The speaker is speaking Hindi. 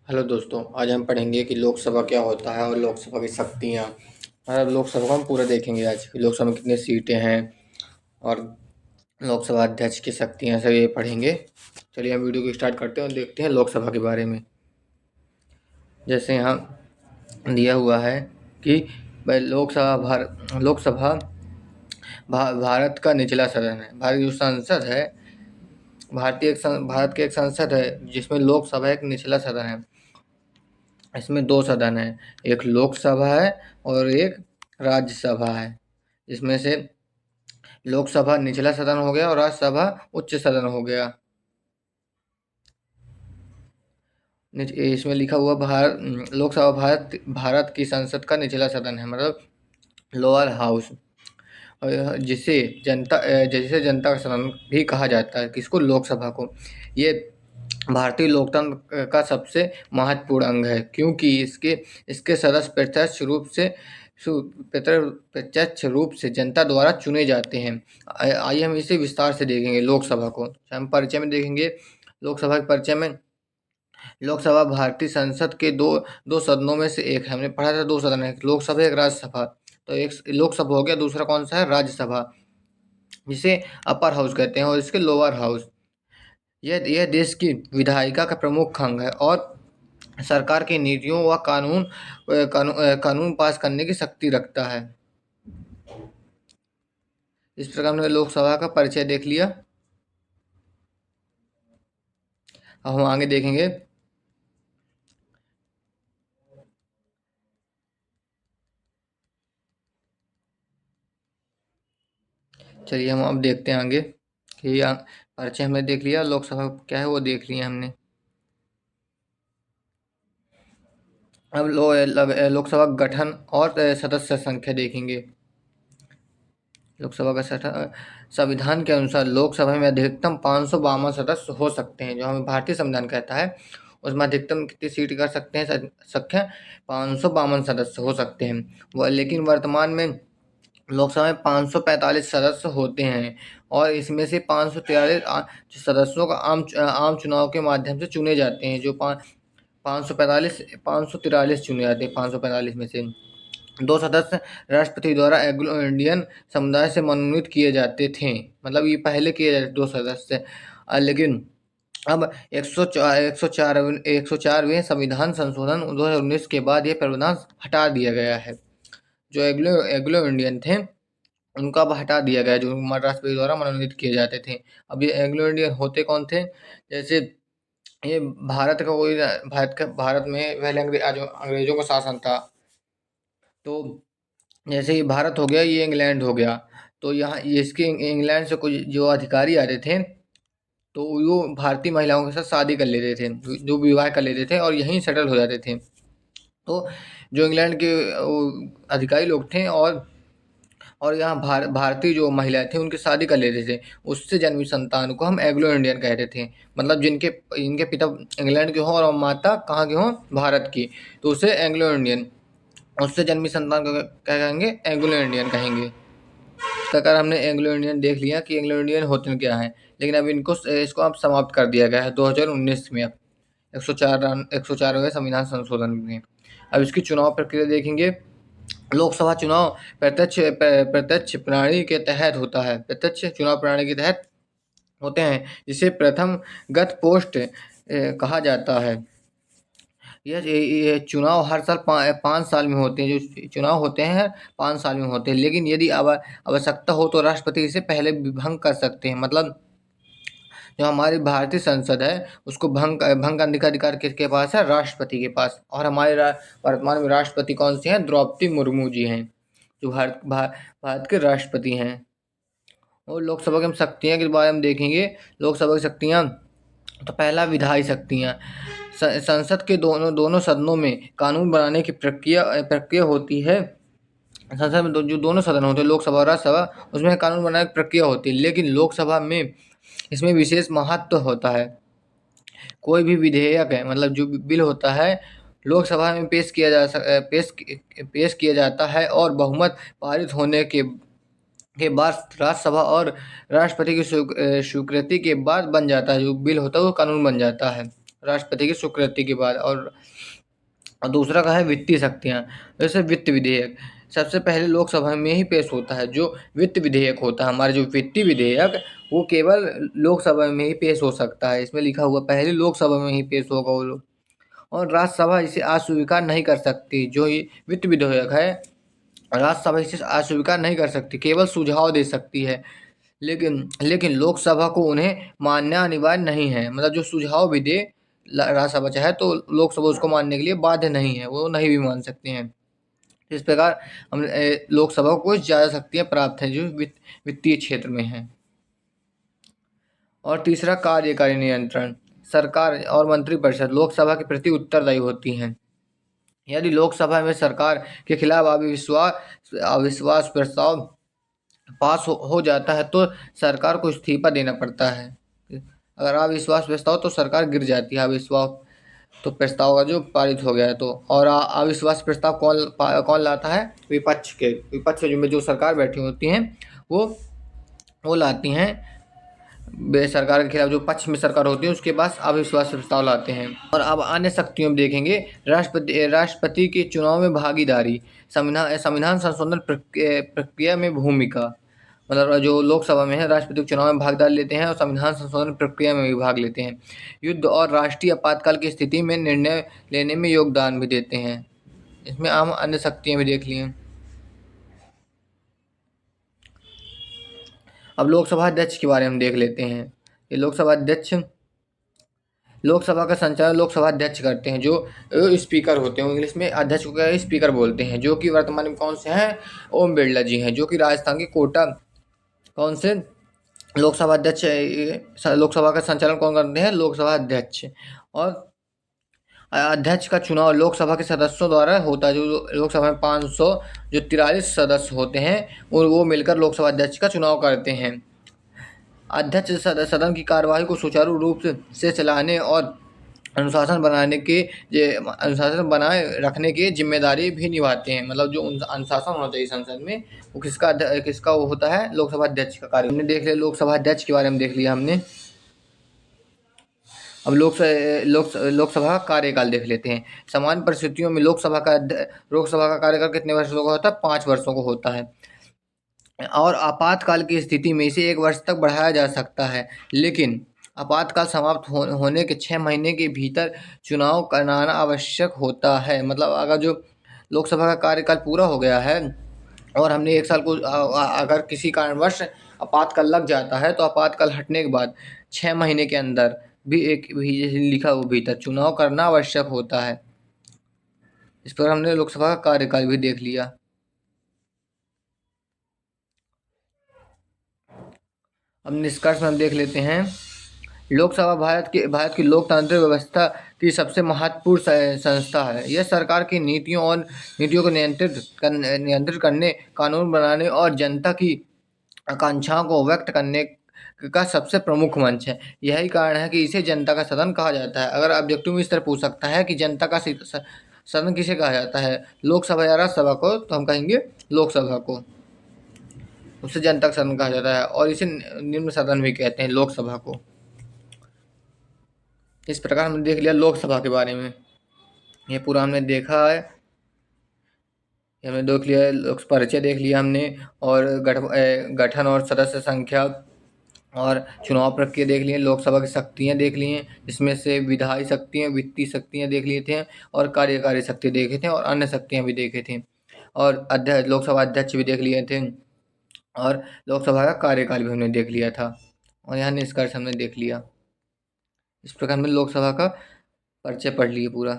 हेलो दोस्तों, आज हम पढ़ेंगे कि लोकसभा क्या होता है और लोकसभा की शक्तियाँ। मतलब लोकसभा को हम पूरा देखेंगे आज कि लोकसभा में कितनी सीटें हैं और लोकसभा अध्यक्ष की शक्तियाँ सब ये पढ़ेंगे। चलिए हम वीडियो को स्टार्ट करते हैं और देखते हैं लोकसभा के बारे में। जैसे यहाँ दिया हुआ है कि भाई लोकसभा भारत का निचला सदन है। भारत जो संसद है, भारत की एक संसद है जिसमें लोकसभा एक निचला सदन है। इसमें 2 सदन हैं, एक लोकसभा है और एक राज्यसभा है। इसमें से लोकसभा निचला सदन हो गया और राज्यसभा उच्च सदन हो गया। इसमें लिखा हुआ लोकसभा भारत की संसद का निचला सदन है, मतलब लोअर हाउस। और जिसे जनता का सदन भी कहा जाता है, किसको? लोकसभा को। ये भारतीय लोकतंत्र का सबसे महत्वपूर्ण अंग है, क्योंकि इसके इसके सदस्य प्रत्यक्ष रूप से जनता द्वारा चुने जाते हैं। आइए हम इसे विस्तार से देखेंगे लोकसभा को। हम परिचय में देखेंगे लोकसभा के परिचय में। लोकसभा भारतीय संसद के दो दो सदनों में से एक है। हमने पढ़ा था 2 सदन है, एक लोकसभा एक राज्यसभा। तो एक लोकसभा हो गया, दूसरा कौन सा है? राज्यसभा, जिसे अपर हाउस कहते हैं, और इसके लोअर हाउस। यह देश की विधायिका का प्रमुख अंग है और सरकार की नीतियों व कानून पास करने की शक्ति रखता है। इस प्रकार हमने लोकसभा का परिचय देख लिया। अब हम आगे देखेंगे। चलिए हम अब देखते हैं आगे कि परिचय हमने देख लिया, लोकसभा क्या है वो देख लिया हमने। अब लोकसभा गठन और सदस्य संख्या देखेंगे। लोकसभा का संविधान के अनुसार लोकसभा में अधिकतम 552 सदस्य हो सकते हैं। जो हमें भारतीय संविधान कहता है उसमें अधिकतम कितनी सीट कर सकते हैं? संख्या 552 सदस्य हो सकते हैं। लेकिन वर्तमान में लोकसभा में 545 सदस्य होते हैं और इसमें से 543 सदस्यों का आम चुनाव के माध्यम से चुने जाते हैं। जो 543 चुने जाते हैं। 545 में से 2 सदस्य राष्ट्रपति द्वारा एंग्लो इंडियन समुदाय से मनोनीत किए जाते थे। मतलब ये पहले किए जाते 2 सदस्य, लेकिन अब 104वें संविधान संशोधन 2019 के बाद ये प्रावधान हटा दिया गया है। जो एंग्लो इंडियन थे उनका अब हटा दिया गया, जो राष्ट्रपति द्वारा मनोनीत किए जाते थे। अब ये एंग्लो इंडियन होते कौन थे? जैसे ये भारत में पहले अंग्रेजों का शासन था। तो जैसे ये भारत हो गया, ये इंग्लैंड हो गया। तो यहाँ इसके इंग्लैंड से कुछ जो अधिकारी आते थे, तो वो भारतीय महिलाओं के साथ शादी कर लेते थे, जो विवाह कर लेते थे और यहीं सेटल हो जाते थे। तो जो इंग्लैंड के अधिकारी लोग थे और यहाँ भारतीय जो महिलाएं थी उनकी शादी कर लेते थे। उससे जन्मी संतान को हम एंग्लो इंडियन कहते थे। मतलब इनके पिता इंग्लैंड के हों और माता कहाँ के हों? भारत की, तो उसे एंग्लो इंडियन। उससे जन्मी संतान को क्या कहेंगे? एंग्लो इंडियन कहेंगे। इस प्रकार हमने एंग्लो इंडियन देख लिया कि एंग्लो इंडियन होते क्या हैं। लेकिन अब इसको अब समाप्त कर दिया गया है 2019 में। अब 104वें संविधान संशोधन में अब इसकी चुनाव प्रक्रिया देखेंगे। लोकसभा चुनाव प्रत्यक्ष प्रणाली के तहत होता है। प्रत्यक्ष चुनाव प्रणाली के तहत होते हैं, जिसे प्रथम गत पोस्ट कहा जाता है। ये चुनाव हर साल 5 साल में होते हैं। जो चुनाव होते हैं 5 साल में होते हैं, लेकिन यदि आवश्यकता हो तो राष्ट्रपति इसे पहले भी भंग कर सकते हैं। मतलब जो हमारी भारतीय संसद है उसको भंग करने का अधिकार किसके पास है? राष्ट्रपति के पास। और हमारे वर्तमान में राष्ट्रपति कौन से हैं? द्रौपदी मुर्मू जी हैं, जो भारत के राष्ट्रपति हैं। और लोकसभा की हम शक्तियाँ के बारे में देखेंगे। लोकसभा की शक्तियाँ, तो पहला विधायी शक्तियाँ। संसद के दोनों सदनों में कानून बनाने की प्रक्रिया होती है। संसद में जो दोनों सदन होते हैं, लोकसभा और राज्यसभा, उसमें कानून बनाने की प्रक्रिया होती है। लेकिन लोकसभा में इसमें विशेष महत्व होता है। कोई भी विधेयक है, मतलब जो बिल होता है, लोकसभा में पेश किया जाता है और बहुमत पारित होने के बाद राज्यसभा और राष्ट्रपति की स्वीकृति के बाद बन जाता है। जो बिल होता है वो कानून बन जाता है। राष्ट्रपति की स्वीकृति के बाद। और दूसरा का है वित्तीय शक्तियाँ, जैसे वित्त विधेयक सबसे पहले लोकसभा में ही पेश होता है। जो वित्त विधेयक होता है, हमारे जो वित्तीय विधेयक, वो केवल लोकसभा में ही पेश हो सकता है। इसमें लिखा हुआ पहले लोकसभा में ही पेश होगा वो लोग, और राज्यसभा इसे अस्वीकार नहीं कर सकती। जो ये वित्त विधेयक है, राज्यसभा इसे अस्वीकार नहीं कर सकती, केवल सुझाव दे सकती है। लेकिन लेकिन लोकसभा को उन्हें मानना अनिवार्य नहीं है। मतलब जो सुझाव भी दे राज्यसभा चाहे, तो लोकसभा उसको मानने के लिए बाध्य नहीं है, वो नहीं भी मान सकते हैं। इस प्रकार हम लोकसभा को कुछ ज़्यादा शक्तियाँ प्राप्त हैं जो वित्तीय क्षेत्र में हैं। और तीसरा, कार्यकारी नियंत्रण। सरकार और मंत्रिपरिषद लोकसभा के प्रति उत्तरदायी होती हैं। यदि लोकसभा में सरकार के खिलाफ अविश्वास प्रस्ताव पास हो जाता है, तो सरकार को इस्तीफा देना पड़ता है। अगर अविश्वास प्रस्ताव, तो सरकार गिर जाती है। अविश्वास तो प्रस्ताव का जो पारित हो गया है, तो और अविश्वास प्रस्ताव कौन लाता है? विपक्ष में जो सरकार बैठी होती हैं, वो लाती हैं। सरकार के खिलाफ जो पक्ष में सरकार होती है, उसके पास अविश्वास प्रस्ताव लाते हैं। और अब अन्य शक्तियों में देखेंगे, राष्ट्रपति के चुनाव में भागीदारी, संविधान संशोधन प्रक्रिया में भूमिका। मतलब जो लोकसभा में है, राष्ट्रपति के चुनाव में भागीदारी लेते हैं और संविधान संशोधन प्रक्रिया में भी भाग लेते हैं। युद्ध और राष्ट्रीय आपातकाल की स्थिति में निर्णय लेने में योगदान भी देते हैं। इसमें आम अन्य शक्तियाँ भी देख लिए। अब लोकसभा अध्यक्ष के बारे में देख लेते हैं। ये लोकसभा का संचालन लोकसभा अध्यक्ष करते हैं, जो स्पीकर होते हैं। इंग्लिश में अध्यक्ष को स्पीकर बोलते हैं, जो कि वर्तमान में कौन से हैं? ओम बिरला जी हैं, जो कि राजस्थान के कोटा कौन से लोकसभा अध्यक्ष। लोकसभा का संचालन कौन करते हैं? लोकसभा अध्यक्ष। और अध्यक्ष का चुनाव लोकसभा के सदस्यों द्वारा होता है। जो लोकसभा में 543 सदस्य होते हैं, और वो मिलकर लोकसभा अध्यक्ष का चुनाव करते हैं। अध्यक्ष सदन की कार्यवाही को सुचारू रूप से चलाने और अनुशासन बनाए रखने की जिम्मेदारी भी निभाते हैं। मतलब जो अनुशासन होना चाहिए संसद में, वो किसका वो होता है? लोकसभा अध्यक्ष का कार्य। हमने देख लिया लोकसभा अध्यक्ष के बारे में, देख लिया हमने। अब लोकसभा का कार्यकाल देख लेते हैं। सामान्य परिस्थितियों में लोकसभा का कार्यकाल कितने वर्षों का होता है? 5 वर्षों का होता है। और आपातकाल की स्थिति में इसे 1 वर्ष तक बढ़ाया जा सकता है, लेकिन आपातकाल समाप्त होने के 6 महीने के भीतर चुनाव कराना आवश्यक होता है। मतलब अगर जो लोकसभा का कार्यकाल पूरा हो गया है और हमने 1 साल को अगर किसी कारणवश आपातकाल लग जाता है, तो आपातकाल हटने के बाद 6 महीने के अंदर भी लिखा हुआ भीतर चुनाव करना आवश्यक होता है। इस पर हमने लोकसभा का कार्यकाल भी देख लिया। अब निष्कर्ष में हम देख लेते हैं। लोकसभा भारत की लोकतांत्रिक व्यवस्था की सबसे महत्वपूर्ण संस्था है। यह सरकार की नीतियों को नियंत्रित करने, कानून बनाने और जनता की आकांक्षाओं को व्यक्त करने का सबसे प्रमुख मंच है। यही कारण है कि इसे जनता का सदन कहा जाता है। अगर ऑब्जेक्टिव में इस तरह पूछ सकता है कि जनता का सदन किसे कहा जाता है, लोकसभा या राज्यसभा को, तो हम कहेंगे लोकसभा को। उसे जनता का सदन कहा जाता है, और इसे निम्न सदन भी कहते हैं, लोकसभा को। इस प्रकार हमने देख लिया लोकसभा के बारे में। ये पूरा हमने देखा है, हमने देख लिया, परिचय देख लिया हमने, और गठन और सदस्य संख्या और चुनाव प्रक्रिया देख लिए। लोकसभा की शक्तियाँ देख ली हैं, जिसमें से विधायी शक्तियाँ, वित्तीय शक्तियाँ देख लिए थे, और कार्यकारी शक्ति देखे थे, और अन्य शक्तियाँ भी देखे थे, और लोकसभा अध्यक्ष भी देख लिए थे, और लोकसभा का कार्यकाल भी हमने देख लिया था, और यहाँ निष्कर्ष हमने देख लिया। इस प्रकार हमने लोकसभा का परिचय पढ़ लिया पूरा।